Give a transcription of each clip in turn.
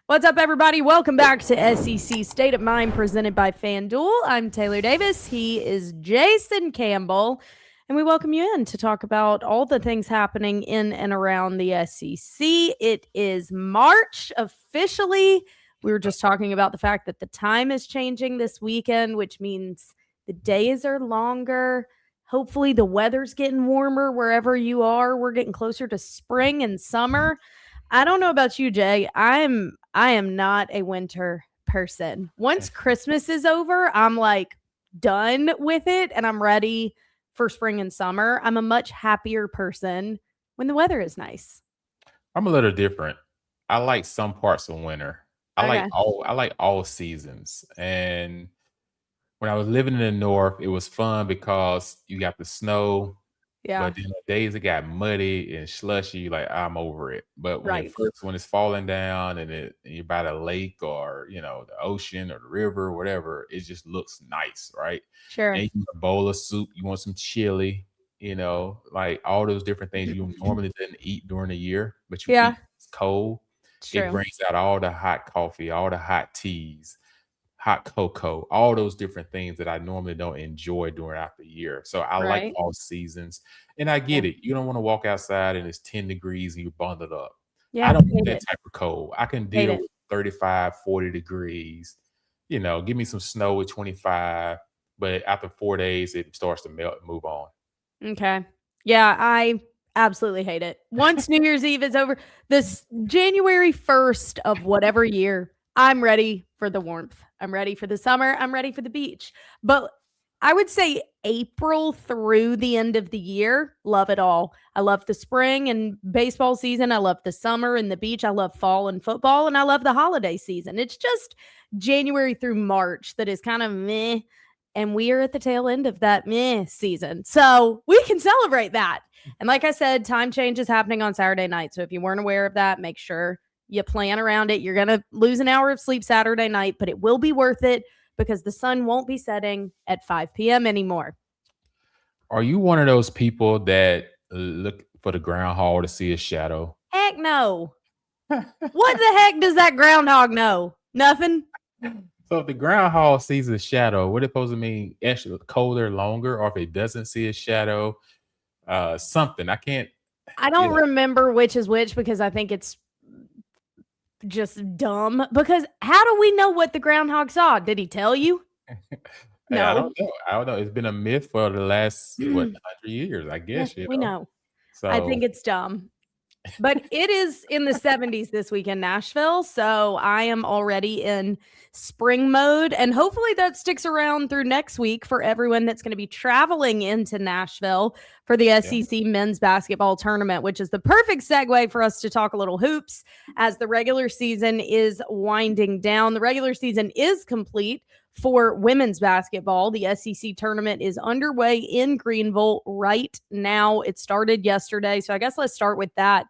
What's up, everybody? Welcome back to SEC State of Mind presented by FanDuel. I'm Taylor Davis. He is Jason Campbell. And we welcome you in to talk about all the things happening in and around the SEC. It is March officially. We were just talking about the fact that the time is changing this weekend, which means the days are longer. Hopefully the weather's getting warmer wherever you are. We're getting closer to spring and summer. I don't know about you, Jay. I am not a winter person. Once Christmas is over, I'm like done with it and I'm ready for spring and summer. I'm a much happier person when the weather is nice. I'm a little different. I like some parts of winter. I like all seasons. And when I was living in the north, it was fun because you got the snow. Yeah. But then the days it got muddy and slushy, like I'm over it. But when Right. when it's falling down and you're by the lake or the ocean or the river or whatever, it just looks nice, right? Sure. And you want a bowl of soup, you want some chili, like all those different things you normally didn't eat during the year, but you eat it's cold. True. It brings out all the hot coffee, all the hot teas, hot cocoa, all those different things that I normally don't enjoy throughout the year. So I like all seasons. And I get it. You don't want to walk outside and it's 10 degrees and you're bundled up. Yeah, I don't want that type of cold. I can deal with 35, 40 degrees. Give me some snow at 25. But after 4 days, it starts to melt and move on. Okay. Yeah, I absolutely hate it. Once New Year's Eve is over, this January 1st of whatever year, I'm ready for the warmth. I'm ready for the summer. I'm ready for the beach. But I would say April through the end of the year, love it all. I love the spring and baseball season. I love the summer and the beach. I love fall and football. And I love the holiday season. It's just January through March that is kind of meh. And we are at the tail end of that meh season. So we can celebrate that. And like I said, time change is happening on Saturday night. So if you weren't aware of that, make sure you plan around it. You're going to lose an hour of sleep Saturday night, but it will be worth it because the sun won't be setting at 5 p.m. anymore. Are you one of those people that look for the groundhog to see a shadow? Heck no. What the heck does that groundhog know? Nothing. So if the groundhog sees a shadow, what it supposed to mean? Actually colder, longer, or if it doesn't see a shadow, something. I don't remember which is which because I think it's just dumb. Because how do we know what the groundhog saw? Did he tell you? No. I don't know. It's been a myth for the last 100 years, I guess. We know. So I think it's dumb. But it is in the 70s this week in Nashville, so I am already in spring mode, and hopefully that sticks around through next week for everyone that's going to be traveling into Nashville for the SEC men's basketball tournament, which is the perfect segue for us to talk a little hoops as the regular season is winding down. The regular season is complete for women's basketball. The SEC tournament is underway in Greenville right now. It started yesterday, so I guess let's start with that.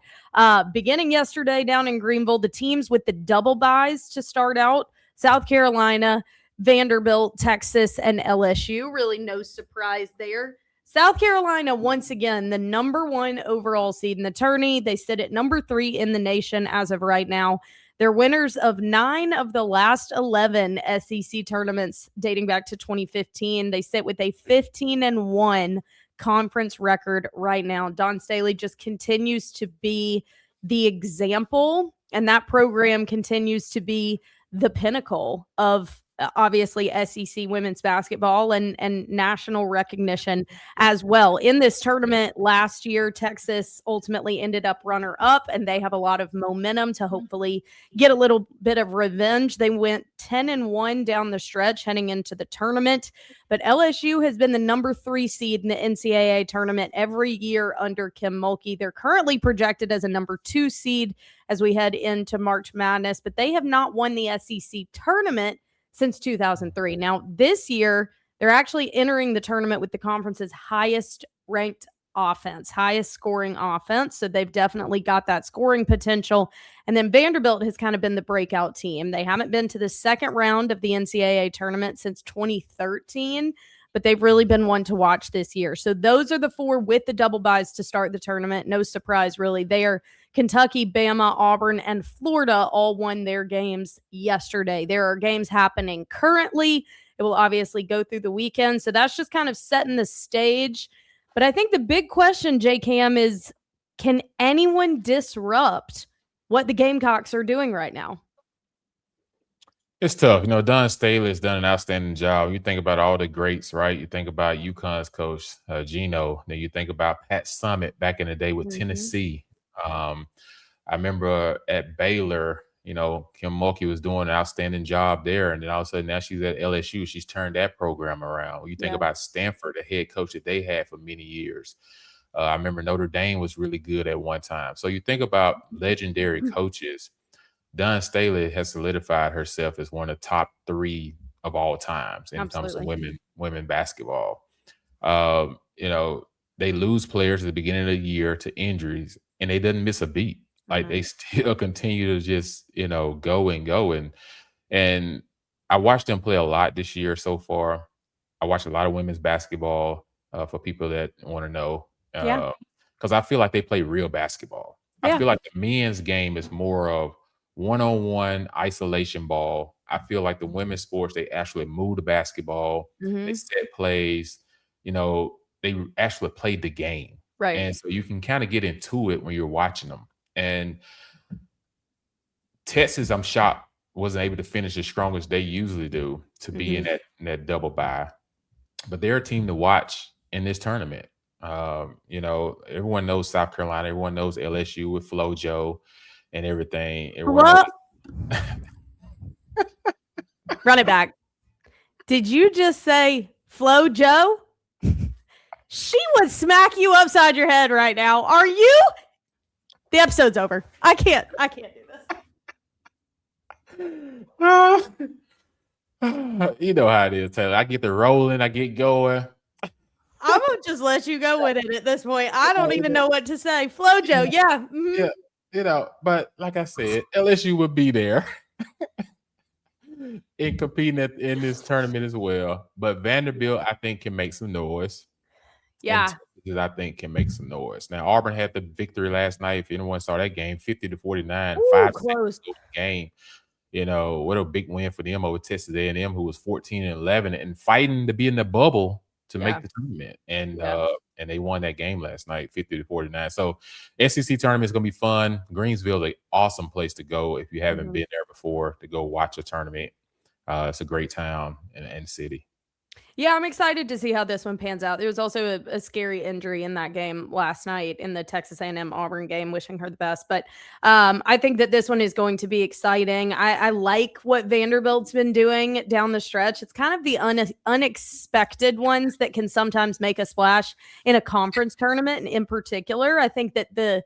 Beginning yesterday down in Greenville, the teams with the double byes to start out, South Carolina, Vanderbilt, Texas, and LSU. Really no surprise there. South Carolina, once again, the number 1 overall seed in the tourney. They sit at number 3 in the nation as of right now. They're winners of 9 of the last 11 SEC tournaments dating back to 2015. They sit with a 15-1 conference record right now. Dawn Staley just continues to be the example, and that program continues to be the pinnacle of obviously SEC women's basketball and national recognition as well. In this tournament last year, Texas ultimately ended up runner-up, and they have a lot of momentum to hopefully get a little bit of revenge. They went 10-1 down the stretch heading into the tournament, but LSU has been the number 3 seed in the NCAA tournament every year under Kim Mulkey. They're currently projected as a number 2 seed as we head into March Madness, but they have not won the SEC tournament since 2003. Now, this year, they're actually entering the tournament with the conference's highest ranked offense, highest scoring offense. So they've definitely got that scoring potential. And then Vanderbilt has kind of been the breakout team. They haven't been to the second round of the NCAA tournament since 2013, but they've really been one to watch this year. So those are the 4 with the double byes to start the tournament. No surprise, really. They are Kentucky, Bama, Auburn, and Florida all won their games yesterday. There are games happening currently. It will obviously go through the weekend. So that's just kind of setting the stage. But I think the big question, J. Cam, is can anyone disrupt what the Gamecocks are doing right now? It's tough. Dawn Staley has done an outstanding job. You think about all the greats, right? You think about UConn's coach, Gino. Then you think about Pat Summitt back in the day with Tennessee. I remember at Baylor, Kim Mulkey was doing an outstanding job there. And then all of a sudden now she's at LSU. She's turned that program around. When you think about Stanford, the head coach that they had for many years. I remember Notre Dame was really good at one time. So you think about legendary coaches. Dawn Staley has solidified herself as one of the top 3 of all times in terms of women basketball. They lose players at the beginning of the year to injuries, and they didn't miss a beat. Like they still continue to just go and go. And I watched them play a lot this year so far. I watched a lot of women's basketball for people that want to know. Because I feel like they play real basketball. I feel like the men's game is more of one-on-one isolation ball. I feel like the women's sports, they actually move the basketball, they set plays, they actually played the game. Right. And so you can kind of get into it when you're watching them. And Texas, I'm shocked, wasn't able to finish as strong as they usually do to be in that double bye. But they're a team to watch in this tournament. Everyone knows South Carolina, everyone knows LSU with FloJo and everything. Run it back. Did you just say FloJo? She would smack you upside your head right now. Are you? The episode's over. I can't do this. You know how it is, Taylor. I get the rolling, I get going. I'm gonna just let you go with it at this point. I don't even know what to say. FloJo, yeah. But like I said, LSU would be there in competing in this tournament as well. But Vanderbilt, I think, can make some noise. Yeah. And I think can make some noise. Now, Auburn had the victory last night. If anyone saw that game, 50-49, 5 close game. What a big win for them over Texas A&M, who was 14-11 and fighting to be in the bubble to make the tournament. And they won that game last night, 50-49. So SEC tournament is going to be fun. Greensville is an awesome place to go if you haven't been there before to go watch a tournament. It's a great town and city. Yeah, I'm excited to see how this one pans out. There was also a scary injury in that game last night in the Texas A&M Auburn game, wishing her the best. But I think that this one is going to be exciting. I like what Vanderbilt's been doing down the stretch. It's kind of the unexpected ones that can sometimes make a splash in a conference tournament. And in particular, I think that the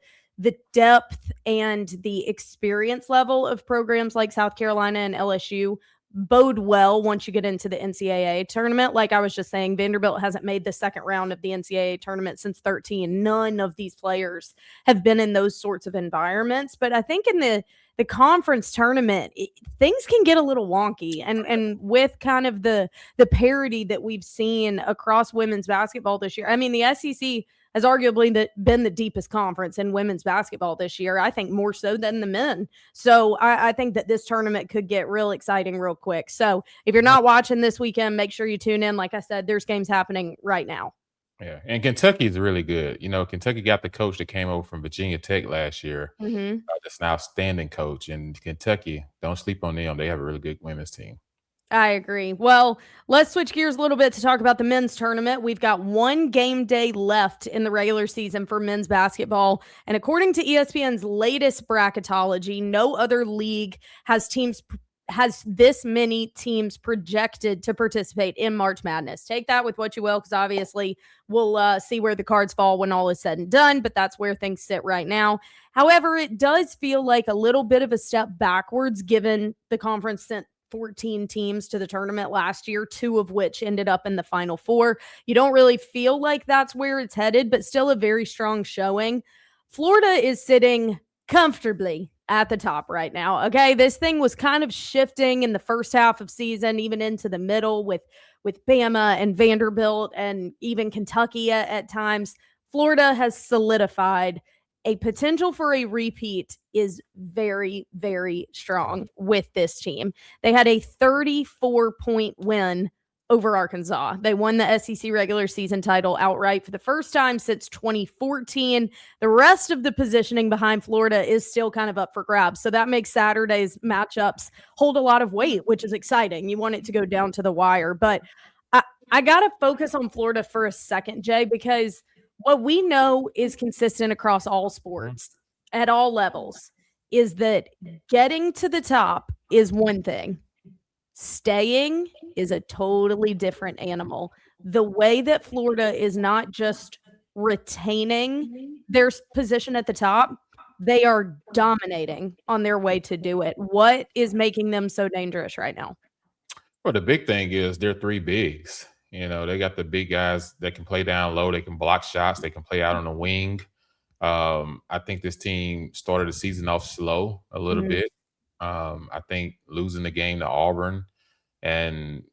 depth and the experience level of programs like South Carolina and LSU bode well once you get into the NCAA tournament. Like I was just saying, Vanderbilt hasn't made the second round of the NCAA tournament since 2013. None of these players have been in those sorts of environments. But I think in the conference tournament, things can get a little wonky. And with kind of the parity that we've seen across women's basketball this year, I mean, the SEC has arguably been the deepest conference in women's basketball this year, I think more so than the men. So I think that this tournament could get real exciting real quick. So if you're not watching this weekend, make sure you tune in. Like I said, there's games happening right now. Yeah, and Kentucky is really good. Kentucky got the coach that came over from Virginia Tech last year. That's an outstanding coach. And Kentucky, don't sleep on them. They have a really good women's team. I agree. Well, let's switch gears a little bit to talk about the men's tournament. We've got one game day left in the regular season for men's basketball. And according to ESPN's latest bracketology, no other league has this many teams projected to participate in March Madness. Take that with what you will, because obviously we'll see where the cards fall when all is said and done, but that's where things sit right now. However, it does feel like a little bit of a step backwards given the conference sent 14 teams to the tournament last year, 2 of which ended up in the Final Four. You don't really feel like that's where it's headed, but still a very strong showing. Florida is sitting comfortably at the top right now. Okay, this thing was kind of shifting in the first half of season, even into the middle with with Bama and Vanderbilt and even Kentucky at times. Florida has solidified a potential for a repeat is very, very strong with this team. They had a 34-point win over Arkansas. They won the SEC regular season title outright for the first time since 2014. The rest of the positioning behind Florida is still kind of up for grabs. So that makes Saturday's matchups hold a lot of weight, which is exciting. You want it to go down to the wire. But I got to focus on Florida for a second, Jay, because what we know is consistent across all sports at all levels is that getting to the top is one thing. Staying is a totally different animal. The way that Florida is not just retaining their position at the top, they are dominating on their way to do it. What is making them so dangerous right now? Well, the big thing is they're three bigs. They got the big guys that can play down low. They can block shots. They can play out on the wing. I think this team started the season off slow a little bit. I think losing the game to Auburn, and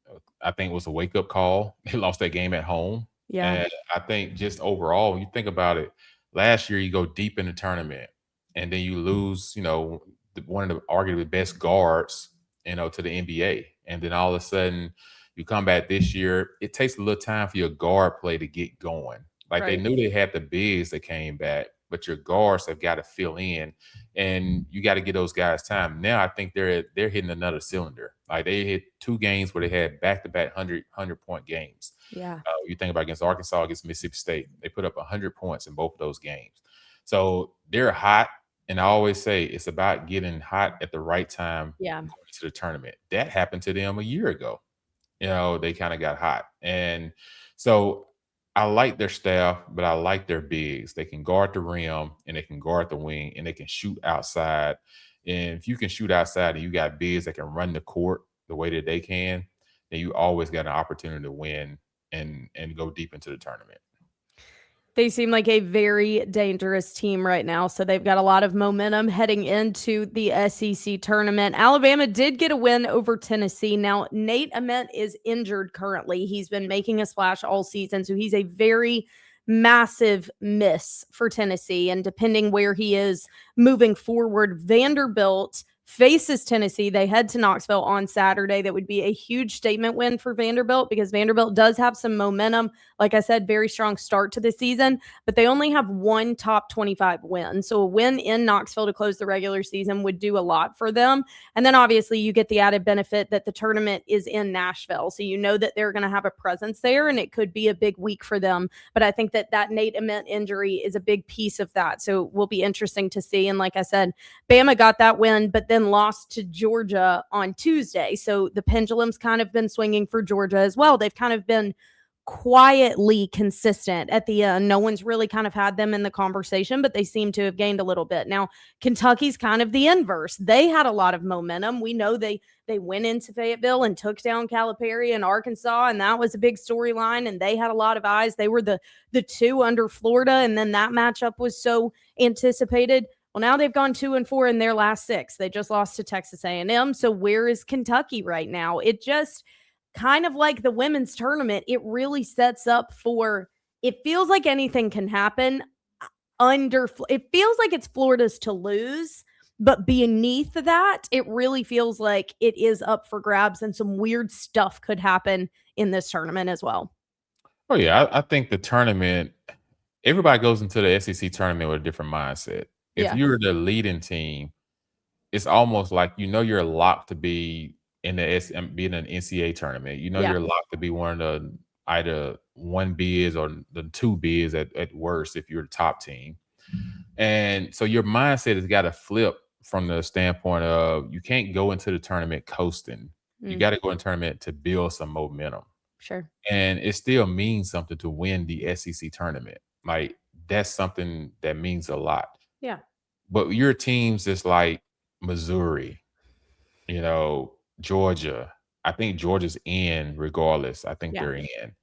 I think it was a wake-up call. They lost that game at home. Yeah. And I think just overall, when you think about it, last year you go deep in the tournament, and then you lose, one of the arguably best guards, to the NBA. And then all of a sudden you come back this year, it takes a little time for your guard play to get going. Like They knew they had the bigs that came back, but your guards have got to fill in, and you got to get those guys time. Now I think they're hitting another cylinder. Like they hit 2 games where they had back-to-back 100-point games. Yeah. You think about against Arkansas, against Mississippi State, they put up 100 points in both of those games. So they're hot, and I always say it's about getting hot at the right time going to the tournament. That happened to them a year ago. They kind of got hot. And so I like their staff, but I like their bigs. They can guard the rim, and they can guard the wing, and they can shoot outside. And if you can shoot outside and you got bigs that can run the court the way that they can, then you always got an opportunity to win and go deep into the tournament. They seem like a very dangerous team right now, so they've got a lot of momentum heading into the SEC tournament. Alabama did get a win over Tennessee. Now, Nate Ament is injured currently. He's been making a splash all season, so he's a very massive miss for Tennessee. And depending where he is moving forward, Vanderbilt faces Tennessee. They head to Knoxville on Saturday. That would be a huge statement win for Vanderbilt because Vanderbilt does have some momentum. Like I said, very strong start to the season, but they only have one top 25 win. So a win in Knoxville to close the regular season would do a lot for them. And then obviously you get the added benefit that the tournament is in Nashville. So you know that they're going to have a presence there and it could be a big week for them. But I think that Nate Ament injury is a big piece of that. So it will be interesting to see. And like I said, Bama got that win, but then lost to Georgia on Tuesday. So the pendulum's kind of been swinging for Georgia as well. They've kind of been quietly consistent at the end. No one's really kind of had them in the conversation, but they seem to have gained a little bit. Now, Kentucky's kind of the inverse. They had a lot of momentum. We know they went into Fayetteville and took down Calipari and Arkansas, and that was a big storyline, and they had a lot of eyes. They were the 2 under Florida, and then that matchup was so anticipated. Well, now they've gone 2-4 in their last 6. They just lost to Texas A&M. So where is Kentucky right now? It just kind of like the women's tournament. It really sets up for, it feels like anything can happen it feels like it's Florida's to lose, but beneath that, it really feels like it is up for grabs and some weird stuff could happen in this tournament as well. Oh yeah. I think the tournament, everybody goes into the SEC tournament with a different mindset. If you're the leading team, it's almost like you're locked to be in being an NCAA tournament. You're locked to be one of the either 1 bids or the 2 bids at worst if you're the top team. And so your mindset has got to flip from the standpoint of you can't go into the tournament coasting. You got to go in the tournament to build some momentum. Sure. And it still means something to win the SEC tournament. Like that's something that means a lot. Yeah. But your teams just like Missouri, Georgia. I think Georgia's in regardless. I think they're in.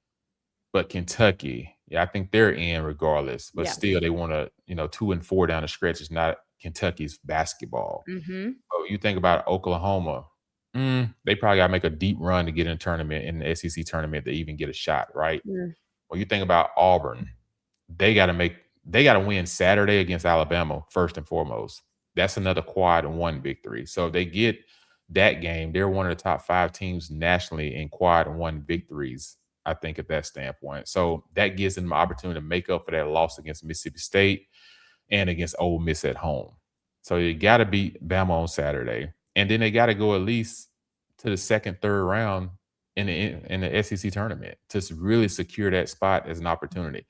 But Kentucky, I think they're in regardless. But still, they want to, 2-4 down the stretch is not Kentucky's basketball. Mm-hmm. So you think about Oklahoma. They probably got to make a deep run to get in a tournament in the SEC tournament to even get a shot, right? Mm. When you think about Auburn, they got to win Saturday against Alabama first and foremost. That's another quad and one victory. So if they get that game, they're one of the top 5 teams nationally in quad and one victories, I think, at that standpoint. So that gives them the opportunity to make up for that loss against Mississippi State and against Ole Miss at home. So you got to beat Bama on Saturday, and then they got to go at least to the second, third round in the SEC tournament to really secure that spot as an opportunity.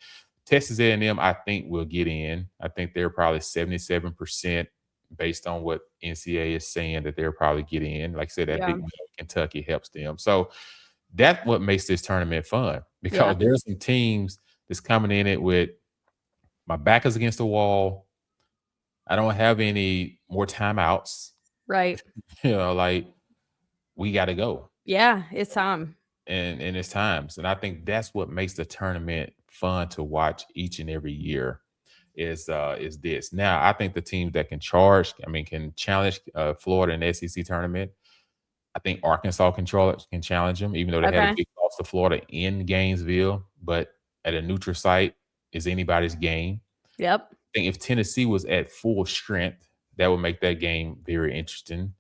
Texas A&M, I think, will get in. I think they're probably 77% based on what NCAA is saying that they'll probably get in. Like I said, that big win over Kentucky helps them. So that's what makes this tournament fun, because there's some teams that's coming in it with my back is against the wall. I don't have any more timeouts. Right. Like, we got to go. Yeah, it's time. And it's times. And I think that's what makes the tournament fun to watch each and every year is this. Now, I think the teams that can can challenge Florida in the SEC tournament. I think Arkansas can challenge them, even though they had a big loss to Florida in Gainesville. But at a neutral site is anybody's game. Yep. I think if Tennessee was at full strength, that would make that game very interesting.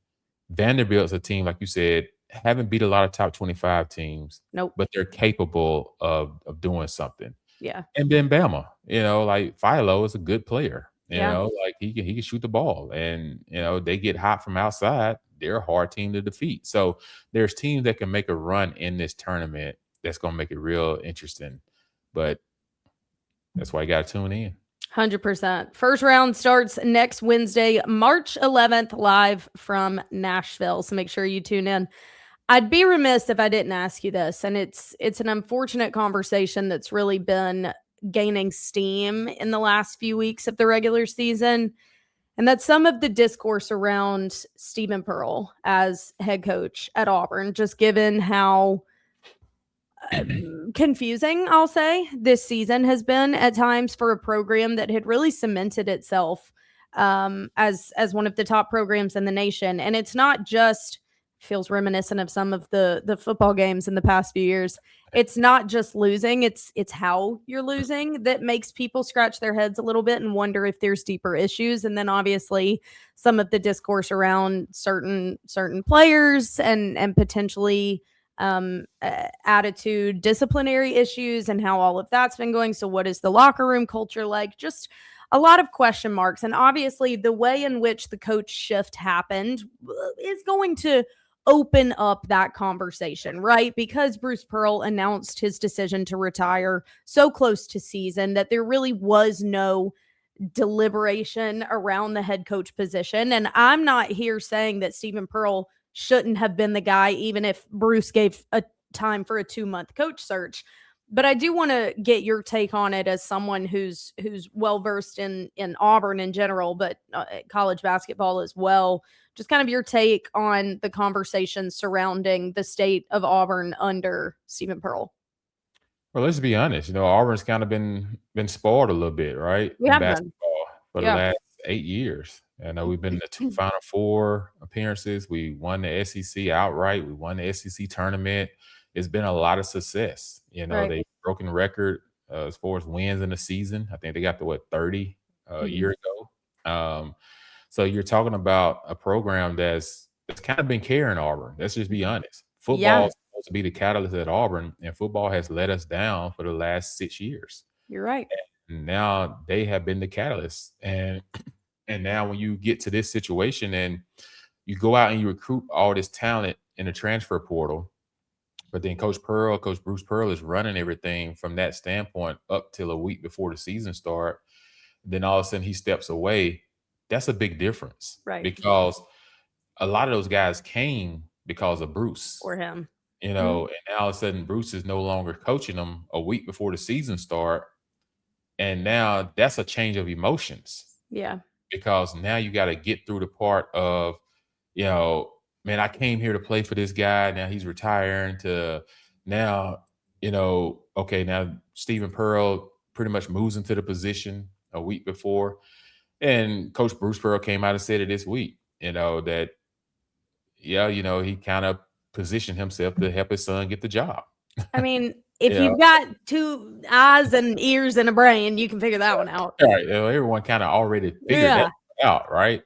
Vanderbilt's a team, like you said, haven't beat a lot of top 25 teams. Nope. But they're capable of doing something. Yeah. And then Bama, like Philo is a good player. Like he can shoot the ball, and they get hot from outside. They're a hard team to defeat. So there's teams that can make a run in this tournament that's going to make it real interesting. But that's why you got to tune in. 100%. First round starts next Wednesday, March 11th, live from Nashville. So make sure you tune in. I'd be remiss if I didn't ask you this, and it's an unfortunate conversation that's really been gaining steam in the last few weeks of the regular season, and that's some of the discourse around Stephen Pearl as head coach at Auburn, just given how confusing, I'll say, this season has been at times for a program that had really cemented itself as one of the top programs in the nation. And it's not just, feels reminiscent of some of the football games in the past few years. It's not just losing, it's how you're losing that makes people scratch their heads a little bit and wonder if there's deeper issues. And then obviously some of the discourse around certain players and potentially attitude, disciplinary issues, and how all of that's been going. So what is the locker room culture like? Just a lot of question marks. And obviously the way in which the coach shift happened is going to open up that conversation, right? Because Bruce Pearl announced his decision to retire so close to season that there really was no deliberation around the head coach position. And I'm not here saying that Stephen Pearl shouldn't have been the guy, even if Bruce gave a time for a 2-month coach search. But I do want to get your take on it as someone who's well-versed in Auburn in general, but college basketball as well. Just kind of your take on the conversation surrounding the state of Auburn under Stephen Pearl. Well, let's be honest. Auburn's kind of been spoiled a little bit, right? We in have basketball for the last 8 years. I know we've been in the 2 Final Four appearances. We won the SEC outright. We won the SEC tournament. It's been a lot of success. They've broken record as far as wins in the season. I think they got to 30 a year ago. So you're talking about a program that's kind of been carrying Auburn. Let's just be honest. Football is supposed to be the catalyst at Auburn, and football has let us down for the last 6 years. You're right. And now they have been the catalyst. And now when you get to this situation and you go out and you recruit all this talent in the transfer portal, but then Coach Bruce Pearl is running everything from that standpoint up till a week before the season start. Then all of a sudden he steps away. That's a big difference. Right. Because a lot of those guys came because of Bruce. Or him. And now all of a sudden Bruce is no longer coaching them a week before the season start. And now that's a change of emotions. Yeah. Because now you got to get through the part of, man, I came here to play for this guy. Now he's retiring to now, okay, now Stephen Pearl pretty much moves into the position a week before. And Coach Bruce Pearl came out and said it this week, that yeah, he kind of positioned himself to help his son get the job. I mean, if Yeah. you've got 2 eyes and ears and a brain, you can figure that one out. Right. Everyone kind of already figured that Yeah. out, right?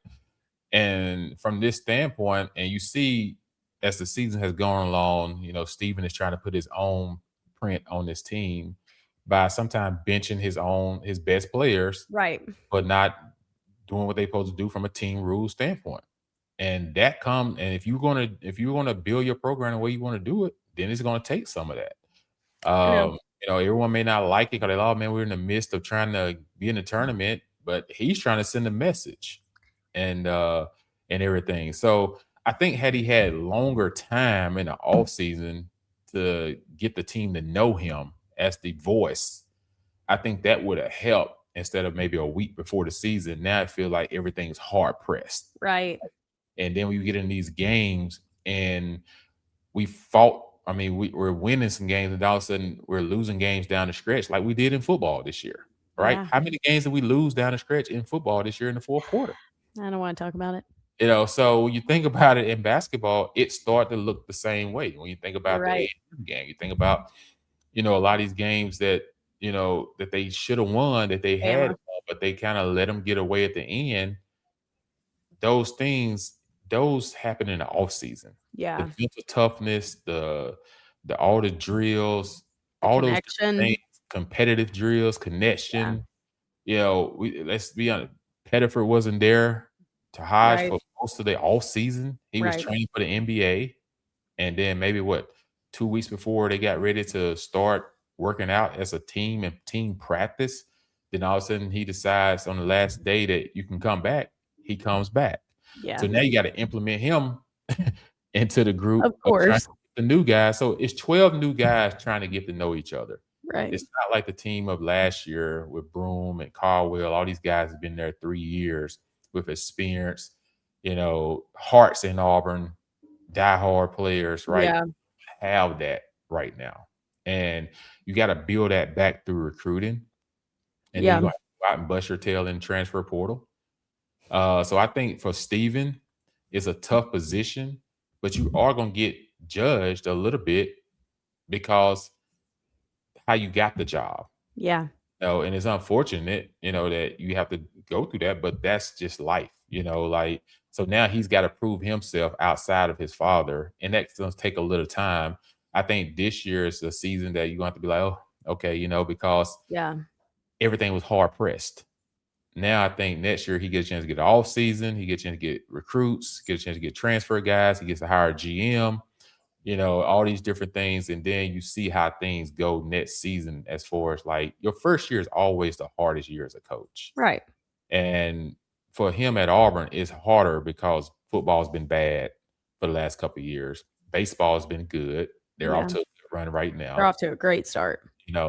And from this standpoint, and you see as the season has gone along, Steven is trying to put his own print on this team by sometimes benching his best players, Right. but not doing what they're supposed to do from a team rule standpoint. And if you're gonna build your program the way you want to do it, then it's gonna take some of that. I know. Everyone may not like it because they're, oh man, we're in the midst of trying to be in the tournament, but he's trying to send a message and everything. So I think had he had longer time in the off season to get the team to know him as the voice, I think that would have helped instead of maybe a week before the season. Now I feel like everything's hard pressed. Right. And then we get in these games and we fought. I mean, we're winning some games, and all of a sudden we're losing games down the stretch, like we did in football this year, right? Yeah. How many games did we lose down the stretch in football this year in the fourth quarter? I don't want to talk about it. So when you think about it in basketball, it started to look the same way. When you think about the Right. A&M game, you think about, a lot of these games that, that they should have won, that they had, but they kind of let them get away at the end. Those happen in the off season. Yeah. The mental toughness, the all the drills, The all those different connection. things, competitive drills, connection. Let's be honest, Pettiford wasn't there to Hodge Right. for most of the off season. He was Right. training for the NBA, and then maybe 2 weeks before they got ready to start working out as a team and team practice, then all of a sudden he decides on the last day that you can come back. He comes back. Yeah. So now you got to implement him into the group Of of trying course. to get the new guys. So it's 12 new guys trying to get to know each other. Right. It's not like the team of last year with Broom and Caldwell. All these guys have been there 3 years with experience, hearts in Auburn, diehard players, right? Yeah. Have that right now. And you got to build that back through recruiting. And then you're going to go out and bust your tail in the transfer portal. So I think for Steven, it's a tough position, but you are going to get judged a little bit because how you got the job. Yeah. And it's unfortunate, that you have to go through that, but that's just life, so now he's got to prove himself outside of his father, and that's going to take a little time. I think this year is the season that you're going to have to be like, oh, okay, because everything was hard pressed. Now I think next year he gets a chance to get off season, he gets a chance to get recruits, get a chance to get transfer guys, he gets to hire a GM, all these different things. And then you see how things go next season as far as like your first year is always the hardest year as a coach. Right. And for him at Auburn, it's harder because football's been bad for the last couple of years. Baseball has been good. They're off to a good run right now. They're off to a great start.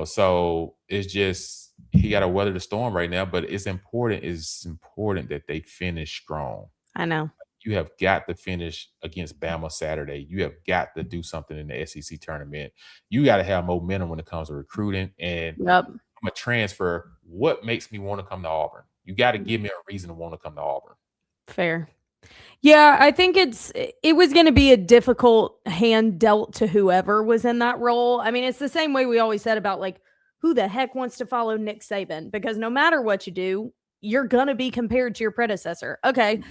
So it's just he got to weather the storm right now, but it's important that they finish strong. I know. You have got to finish against Bama Saturday. You have got to do something in the SEC tournament. You got to have momentum when it comes to recruiting. And I'm a transfer. What makes me want to come to Auburn? You got to give me a reason to want to come to Auburn. Fair. Yeah, I think it was going to be a difficult hand dealt to whoever was in that role. I mean, it's the same way we always said about like, who the heck wants to follow Nick Saban? Because no matter what you do, you're going to be compared to your predecessor. Okay.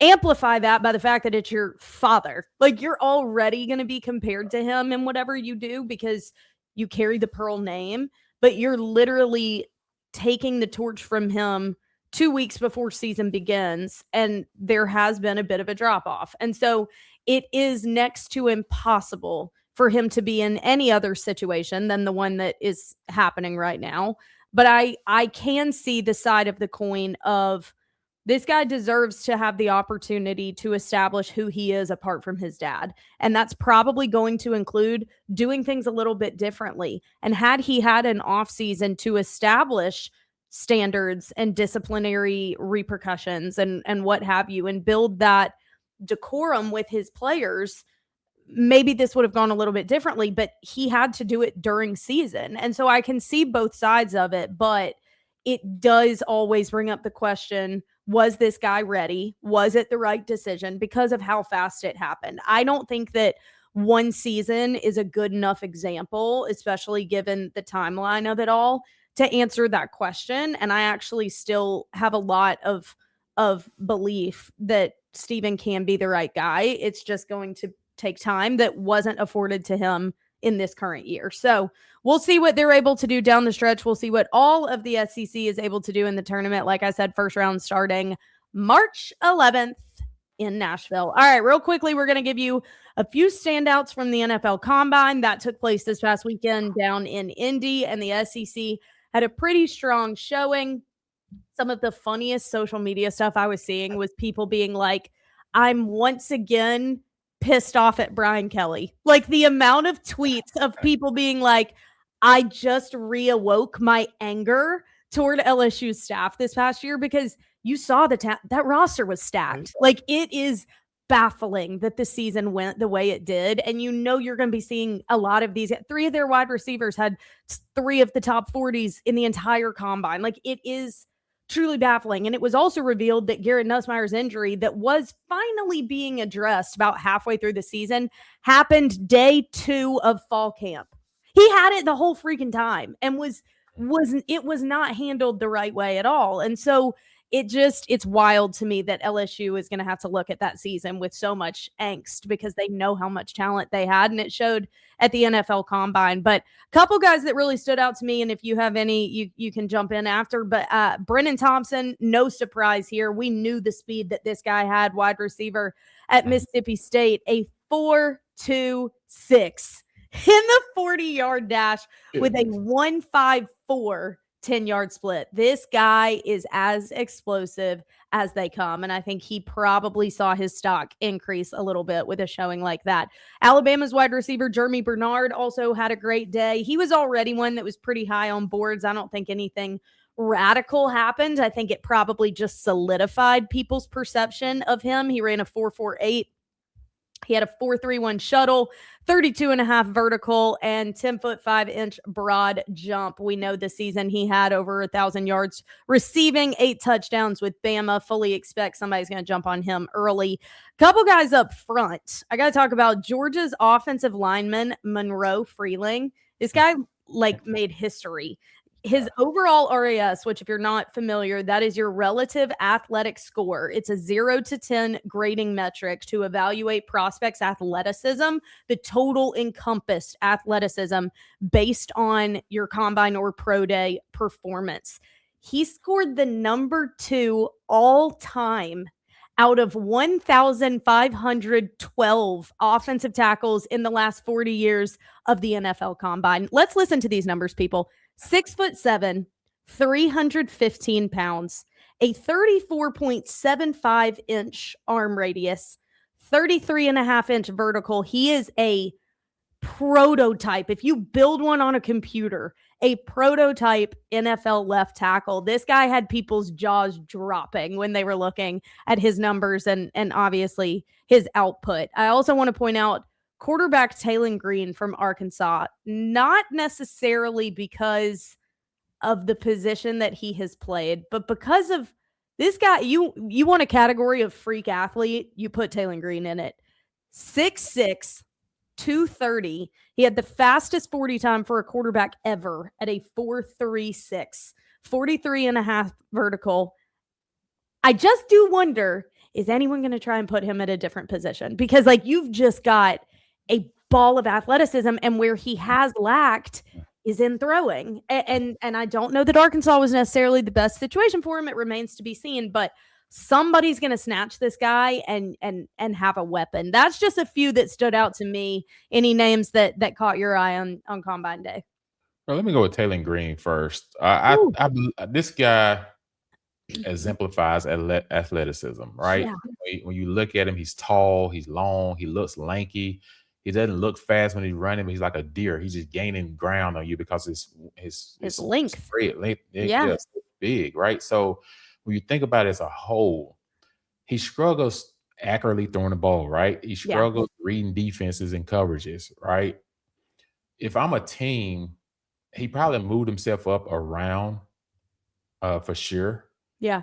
Amplify that by the fact that it's your father. Like, you're already going to be compared to him in whatever you do because you carry the Pearl name, but you're literally taking the torch from him 2 weeks before season begins, and there has been a bit of a drop off. And so it is next to impossible for him to be in any other situation than the one that is happening right now. But I can see the side of the coin of this guy deserves to have the opportunity to establish who he is apart from his dad. And that's probably going to include doing things a little bit differently. And had he had an offseason to establish standards and disciplinary repercussions and what have you, and build that decorum with his players, maybe this would have gone a little bit differently, but he had to do it during season. And so I can see both sides of it, but it does always bring up the question, was this guy ready? Was it the right decision because of how fast it happened? I don't think that one season is a good enough example, especially given the timeline of it all, to answer that question. And I actually still have a lot of belief that Steven can be the right guy. It's just going to take time that wasn't afforded to him in this current year. So we'll see what they're able to do down the stretch. We'll see what all of the SEC is able to do in the tournament. Like I said, first round starting March 11th in Nashville. All right, real quickly, we're going to give you a few standouts from the NFL Combine that took place this past weekend down in Indy, and the SEC had a pretty strong showing. Some of the funniest social media stuff I was seeing was people being like, I'm once again pissed off at Brian Kelly. Like the amount of tweets of people being like, I just reawoke my anger toward LSU's staff this past year because you saw that roster was stacked. Like it is baffling that the season went the way it did. And you know you're going to be seeing a lot of these. 3 of their wide receivers had 3 of the top 40s in the entire combine. Like it is truly baffling. And it was also revealed that Garrett Nussmeier's injury that was finally being addressed about halfway through the season happened day 2 of fall camp. He had it the whole freaking time and was not handled the right way at all. And so it's wild to me that LSU is going to have to look at that season with so much angst because they know how much talent they had, and it showed at the NFL Combine. But a couple guys that really stood out to me, and if you have any, you can jump in after, but Brennan Thompson, no surprise here. We knew the speed that this guy had, wide receiver at Mississippi State, a 4.26 in the 40-yard dash with a 1.54 10-yard split. This guy is as explosive as they come, and I think he probably saw his stock increase a little bit with a showing like that. Alabama's wide receiver Jeremy Bernard also had a great day. He was already one that was pretty high on boards. I don't think anything radical happened. I think it probably just solidified people's perception of him. He ran a 4.48. He had a 4.31 shuttle, 32.5 vertical, and 10'5" broad jump. We know this season he had over 1,000 yards receiving, 8 touchdowns with Bama. Fully expect somebody's going to jump on him early. Couple guys up front. I got to talk about Georgia's offensive lineman, Monroe Freeling. This guy made history. His overall RAS, which if you're not familiar, that is your relative athletic score. It's a 0 to 10 grading metric to evaluate prospects' athleticism, the total encompassed athleticism based on your combine or pro day performance. He scored the number 2 all time out of 1,512 offensive tackles in the last 40 years of the NFL Combine. Let's listen to these numbers, people. 6'7", 315 pounds, a 34.75-inch arm radius, 33.5-inch vertical. He is a prototype. If you build one on a computer, a prototype NFL left tackle. This guy had people's jaws dropping when they were looking at his numbers and obviously his output. I also want to point out quarterback Taylon Green from Arkansas, not necessarily because of the position that he has played, but because of this guy. You want a category of freak athlete, you put Taylon Green in it. 6'6", 230. He had the fastest 40 time for a quarterback ever at a 4.36, 43.5 vertical. I just do wonder, is anyone going to try and put him at a different position? Because you've just got a ball of athleticism, and where he has lacked is in throwing. And I don't know that Arkansas was necessarily the best situation for him. It remains to be seen, but somebody's going to snatch this guy and have a weapon. That's just a few that stood out to me. Any names that caught your eye on Combine Day? Well, let me go with Taylon Green first. This guy exemplifies athleticism, right? Yeah. When you look at him, he's tall, he's long, he looks lanky. He doesn't look fast when he's running, but he's like a deer. He's just gaining ground on you because his length. It's big, right? So when you think about it as a whole, he struggles accurately throwing the ball, right? He struggles reading defenses and coverages, right? If I'm a team, he probably moved himself up around for sure. Yeah.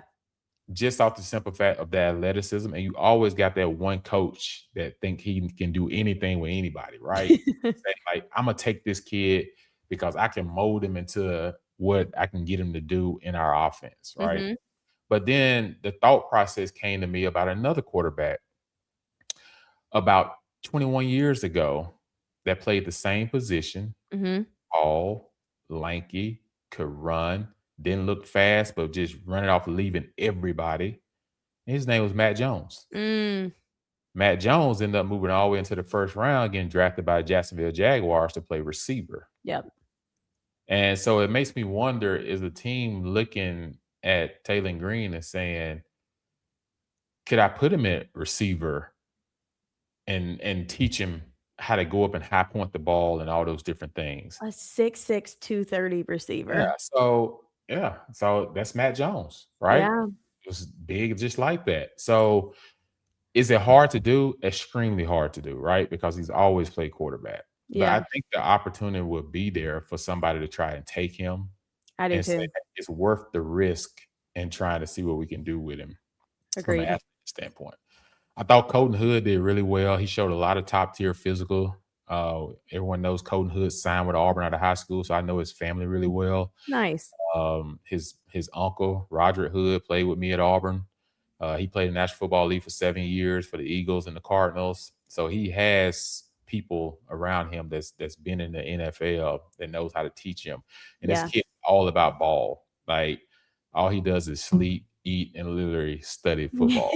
just off the simple fact of the athleticism, and you always got that one coach that think he can do anything with anybody, right? Say, like, I'm gonna take this kid because I can mold him into what I can get him to do in our offense, right? Mhm. But then the thought process came to me about another quarterback about 21 years ago that played the same position, Mhm. all lanky, could run, didn't look fast, but just running off, leaving everybody. His name was Matt Jones. Mm. Matt Jones ended up moving all the way into the first round, getting drafted by Jacksonville Jaguars to play receiver. Yep. And so it makes me wonder, is the team looking at Taylor Green and saying, could I put him at receiver and teach him how to go up and high point the ball and all those different things? A 6'6", 230 Yeah. receiver. So that's Matt Jones, right? Yeah. It was big just like that. So is it hard to do? Extremely hard to do, right? Because he's always played quarterback. But Yeah. I think the opportunity would be there for somebody to try and take him I do and say too. that it's worth the risk and trying to see what we can do with him from an Agreed. athletic standpoint. I thought Colton Hood did really well. He showed a lot of top tier physical. Everyone knows Colton Hood signed with Auburn out of high school, so I know his family really well. Nice. His uncle Roderick Hood played with me at Auburn. He played in the National Football League for 7 years for the Eagles and the Cardinals. So he has people around him that's been in the NFL that knows how to teach him. And this Yeah. kid all about ball. Like all he does is sleep, eat, and literally study football.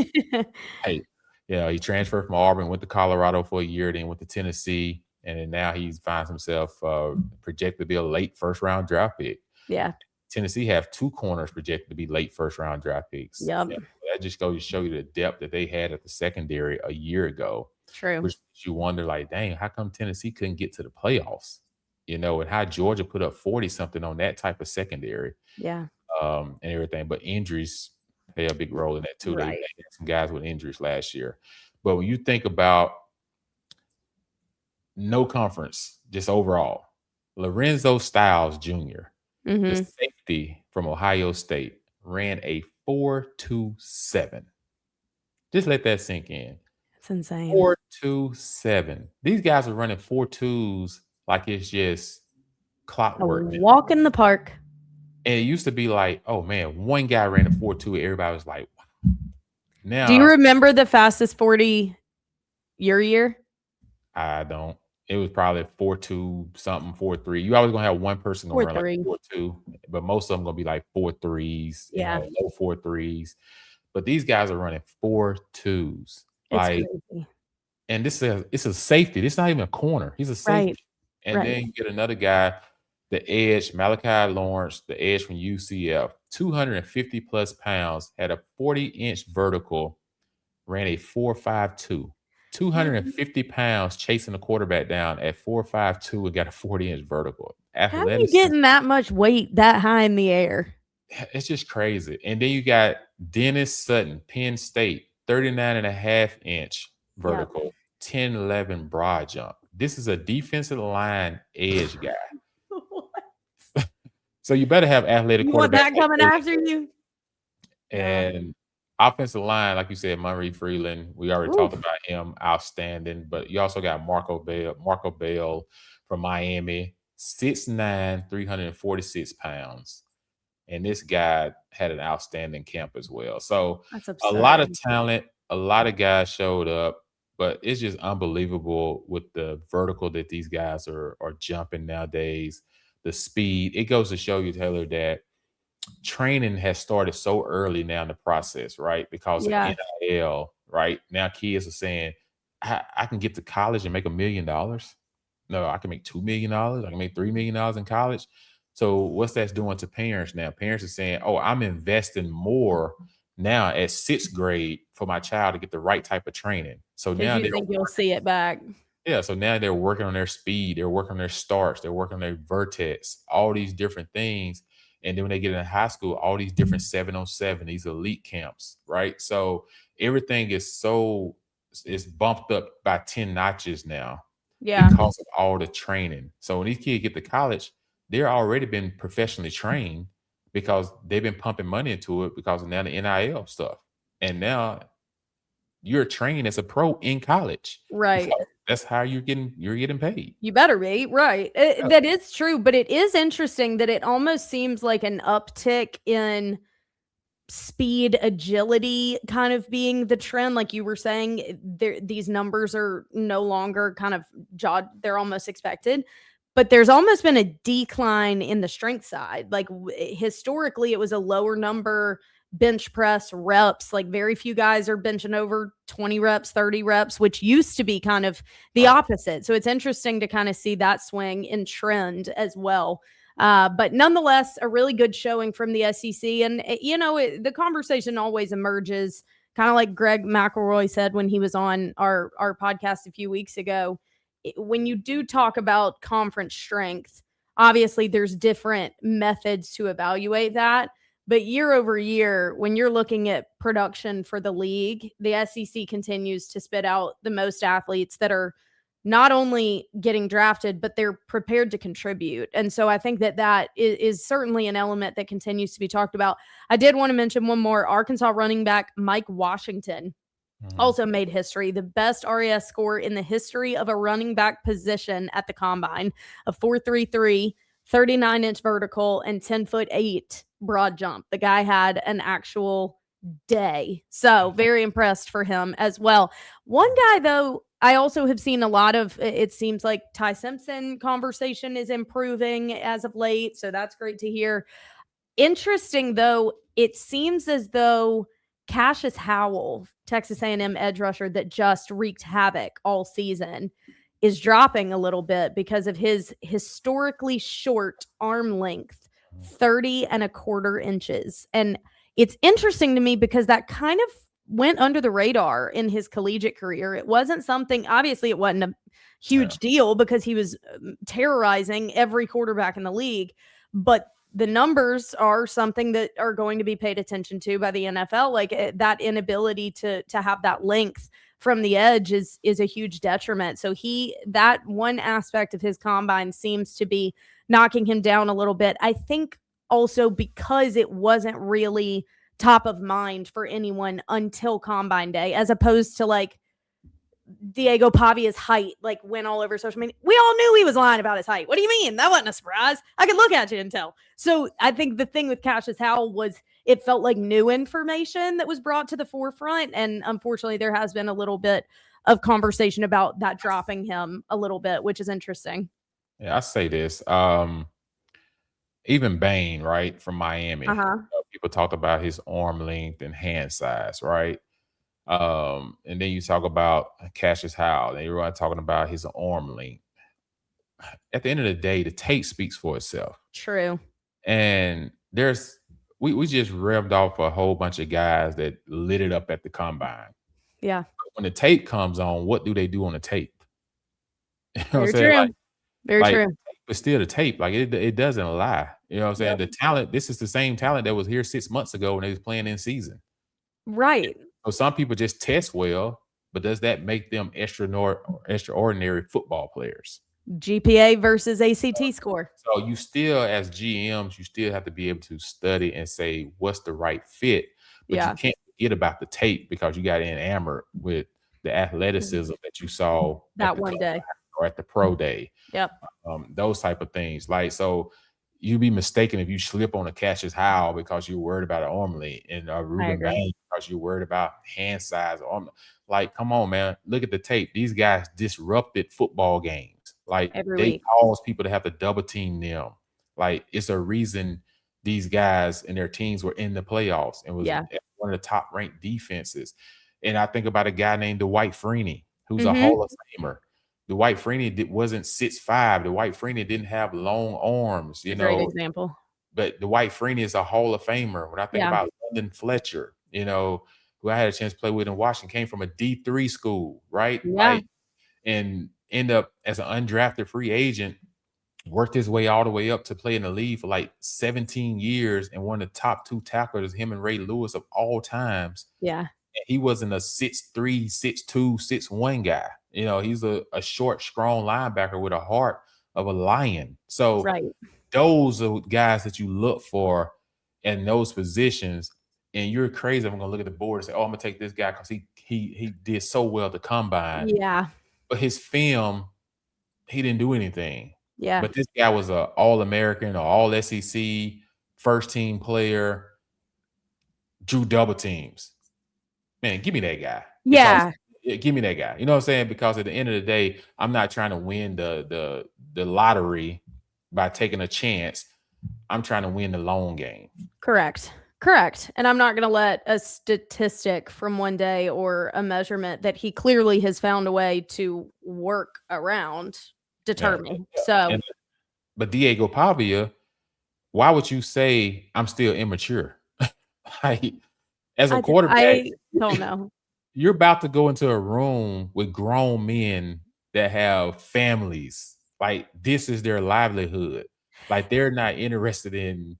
Hey, yeah, he transferred from Auburn, went to Colorado for a year, then went to Tennessee, and then now he finds himself projected to be a late first round draft pick. Yeah. Tennessee have two corners projected to be late first round draft picks. Yep. Yeah, that just goes to show you the depth that they had at the secondary a year ago, True. which makes you wonder, like, dang, how come Tennessee couldn't get to the playoffs? And how Georgia put up 40 something on that type of secondary, Yeah. and everything. But injuries play a big role in that too. They Right. had some guys with injuries last year. But when you think about no conference, just overall, Lorenzo Styles Jr., the Mhm. safety from Ohio State, ran a 4.27. Just let that sink in. That's insane. 4.27. These guys are running 4.2s like it's just A clockwork now. walk in the park. And it used to be like, oh man, one guy ran a 4.2, everybody was like, wow. Now Do you remember the fastest 40 your year? I don't. It was probably 4.2 something, 4.3. You always gonna have one person gonna run like 4.3. 4.2, but most of them gonna be like 4.3s, Yeah. low 4.3s. But these guys are running 4.2s. It's Like, crazy. and it's a safety. This not even a corner. He's a Right. safety. And Right. then you get another guy, the edge, Malachi Lawrence, the edge from UCF, 250 plus pounds, had a 40-inch vertical, ran a 4.52. 250 pounds chasing the quarterback down at 4.52 and got a 40-inch vertical. How are you Athleticism, getting that much weight that high in the air? it's just crazy. And then you got Dennis Sutton, Penn State, 39.5-inch Yep. vertical, 10.11 broad jump. This is a defensive line edge guy. So you better have athletic You want quarterbacks that like coming those. after you? Yeah. And offensive line, like you said, Murray Freeland, we already talked Oof. about him, outstanding. But you also got Marco Bell from Miami, 6'9", 346 pounds. And this guy had an outstanding camp as well. So That's a lot of absurd. talent, a lot of guys showed up, but it's just unbelievable with the vertical that these guys are jumping nowadays, the speed. It goes to show you, Taylor, that training has started so early now in the process, right? Because of Yeah. NIL, right? Now kids are saying, I can get to college and make $1 million. No, I can make $2 million. I can make $3 million in college. So what's that's doing to parents now? Parents are saying, oh, I'm investing more now at 6th grade for my child to get the right type of training. So Because now you they're think you'll see it back. so now they're working on their speed, they're working on their starts, they're working on their vertex, all these different things. And then when they get in high school, all these different 7-on-7, these elite camps, right? So everything is bumped up by 10 notches now Yeah. because of all the training. So when these kids get to college, they're already been professionally trained, because they've been pumping money into it because of now the NIL stuff. And now you're trained as a pro in college. Right. So that's how you're getting paid. You better be, right. That is true, but it is interesting that it almost seems like an uptick in speed, agility kind of being the trend. Like you were saying, these numbers are no longer kind of they're almost expected. But there's almost been a decline in the strength side. Like historically, it was a lower number bench press reps. Like very few guys are benching over 20 reps, 30 reps, which used to be kind of the opposite. So it's interesting to kind of see that swing in trend as well. But nonetheless, a really good showing from the SEC. And, the conversation always emerges, kind of like Greg McElroy said when he was on our podcast a few weeks ago. When you do talk about conference strength, obviously there's different methods to evaluate that. But year over year, when you're looking at production for the league, the SEC continues to spit out the most athletes that are not only getting drafted, but they're prepared to contribute. And so I think that is certainly an element that continues to be talked about. I did want to mention one more. Arkansas running back Mike Washington also made history. The best RAS score in the history of a running back position at the combine, a 4.33, 39-inch vertical, and 10'8" broad jump. The guy had an actual day. So very impressed for him as well. One guy, though, I also have seen a lot of, it seems like Ty Simpson conversation is improving as of late. So that's great to hear. Interesting, though, it seems as though Cassius Howell, Texas A&M edge rusher that just wreaked havoc all season, is dropping a little bit because of his historically short arm length, 30.25 inches. And it's interesting to me because that kind of went under the radar in his collegiate career. It wasn't something, obviously it wasn't a huge deal because he was terrorizing every quarterback in the league, but the numbers are something that are going to be paid attention to by the NFL. Like that inability to have that length from the edge is a huge detriment. So that one aspect of his combine seems to be knocking him down a little bit. I think also because it wasn't really top of mind for anyone until combine day, as opposed to like Diego Pavia's height, like went all over social media. We all knew he was lying about his height. What do you mean? That wasn't a surprise. I could look at you and tell. So I think the thing with Cassius Howell was it felt like new information that was brought to the forefront. And unfortunately, there has been a little bit of conversation about that dropping him a little bit, which is interesting. Yeah, I say this. Even Bain, right, from Miami. People talked about his arm length and hand size, right? And then you talk about Cassius Howell, and everyone talking about his arm length. At the end of the day, the tape speaks for itself. True. And we just revved off a whole bunch of guys that lit it up at the combine. Yeah. When the tape comes on, what do they do on the tape? You know what I'm saying? Very true. But still the tape, like it doesn't lie. You know what I'm saying? The talent, this is the same talent that was here 6 months ago when they was playing in season. Right. So some people just test well, but does that make them extraordinary football players? GPA versus ACT score. So you still, as GMs, you still have to be able to study and say what's the right fit. But you can't forget about the tape because you got enamored with the athleticism that you saw that one day or at the pro day. Yep. Those type of things. Like, so you'd be mistaken if you slip on a Cassius Howell because you're worried about an arm length and a Ruben Bain because you're worried about hand size. Like, come on, man. Look at the tape. These guys disrupted football games. Like, they cause people to have to double team them. Like, it's a reason these guys and their teams were in the playoffs and was one of the top ranked defenses. And I think about a guy named Dwight Freeney, who's a Hall of Famer. Dwight Freeney wasn't 6'5". Dwight Freeney didn't have long arms, Great example. But Dwight Freeney is a Hall of Famer. When I think about London Fletcher, who I had a chance to play with in Washington, came from a D3 school, right? Yeah. And end up as an undrafted free agent, worked his way all the way up to play in the league for like 17 years and one of the top two tacklers, him and Ray Lewis of all times. Yeah. And he wasn't a 6'3", 6'2", 6'1" guy. He's a short, strong linebacker with a heart of a lion. So those are guys that you look for in those positions, and you're crazy, I'm gonna look at the board and say, "Oh, I'm gonna take this guy because he did so well at the combine." Yeah. But his film, he didn't do anything. Yeah. But this guy was a All-American or All-SEC, first team player, drew double teams. Man, give me that guy. Yeah. Give me that guy. You know what I'm saying? Because at the end of the day, I'm not trying to win the lottery by taking a chance. I'm trying to win the long game. Correct. And I'm not going to let a statistic from one day or a measurement that he clearly has found a way to work around deter me. So, but Diego Pavia, why would you say I'm still immature? Like, as a quarterback, I don't know. You're about to go into a room with grown men that have families. Like, this is their livelihood. Like, they're not interested in,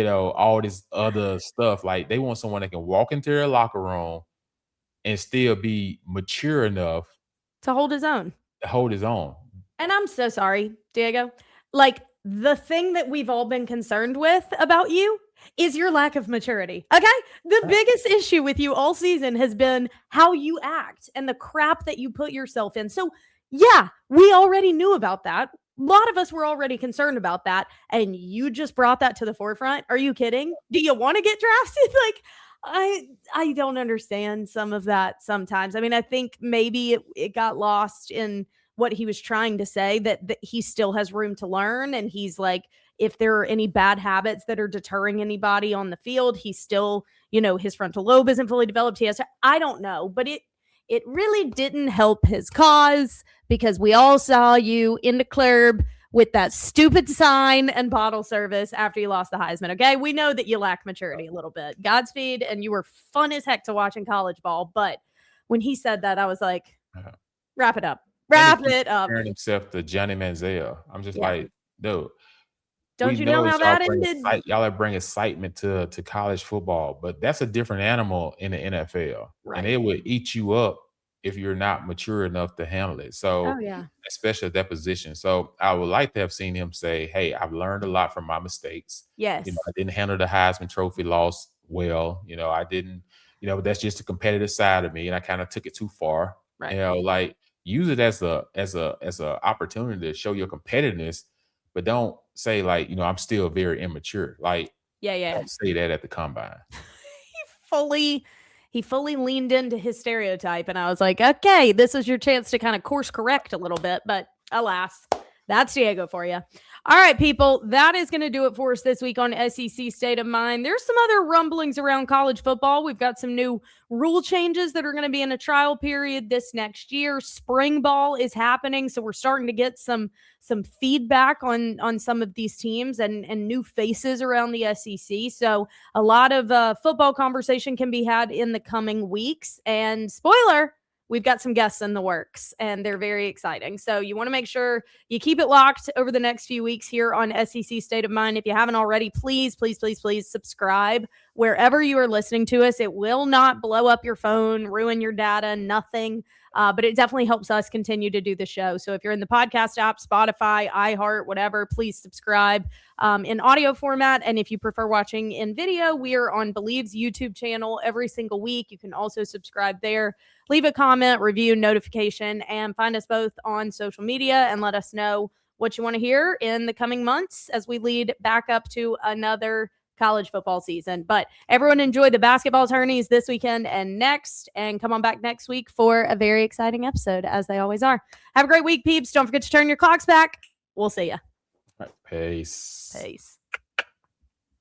all this other stuff. Like, they want someone that can walk into their locker room and still be mature enough to hold his own. And I'm so sorry, Diego. Like, the thing that we've all been concerned with about you is your lack of maturity. Okay? The biggest issue with you all season has been how you act and the crap that you put yourself in. So, yeah, we already knew about that. A lot of us were already concerned about that. And you just brought that to the forefront. Are you kidding? Do you want to get drafted? Like, I don't understand some of that sometimes. I mean, I think maybe it got lost in what he was trying to say, that he still has room to learn. And he's like, if there are any bad habits that are deterring anybody on the field, he's still, his frontal lobe isn't fully developed. I don't know, but it really didn't help his cause, because we all saw you in the club with that stupid sign and bottle service after you lost the Heisman. Okay. We know that you lack maturity a little bit. Godspeed. And you were fun as heck to watch in college ball. But when he said that, I was like, wrap it up. Comparing himself to Johnny Manziel. I'm just like, dude. Don't you know how that ended? Y'all are bringing excitement to college football, but that's a different animal in the NFL. Right. And it would eat you up if you're not mature enough to handle it. So, especially at that position. So, I would like to have seen him say, "Hey, I've learned a lot from my mistakes. Yes. I didn't handle the Heisman Trophy loss well. I didn't, but that's just a competitive side of me, and I kind of took it too far. Right. Use it as a opportunity to show your competitiveness, but don't say like, I'm still very immature. Like, don't say that at the combine." He fully leaned into his stereotype, and I was like, okay, this is your chance to kind of course correct a little bit, but alas, that's Diego for you. All right, people, that is going to do it for us this week on SEC State of Mind. There's some other rumblings around college football. We've got some new rule changes that are going to be in a trial period this next year. Spring ball is happening, so we're starting to get some feedback on some of these teams and new faces around the SEC. So a lot of football conversation can be had in the coming weeks. And spoiler, we've got some guests in the works, and they're very exciting. So you want to make sure you keep it locked over the next few weeks here on SEC State of Mind. If you haven't already, please subscribe wherever you are listening to us. It will not blow up your phone, ruin your data, nothing. But it definitely helps us continue to do the show. So if you're in the podcast app, Spotify, iHeart, whatever, please subscribe in audio format. And if you prefer watching in video, we are on Believe's YouTube channel every single week. You can also subscribe there. Leave a comment, review, notification, and find us both on social media and let us know what you want to hear in the coming months as we lead back up to another college football season. But everyone enjoy the basketball tourneys this weekend and next, and come on back next week for a very exciting episode, as they always are. Have a great week, peeps. Don't forget to turn your clocks back. We'll see ya. Peace.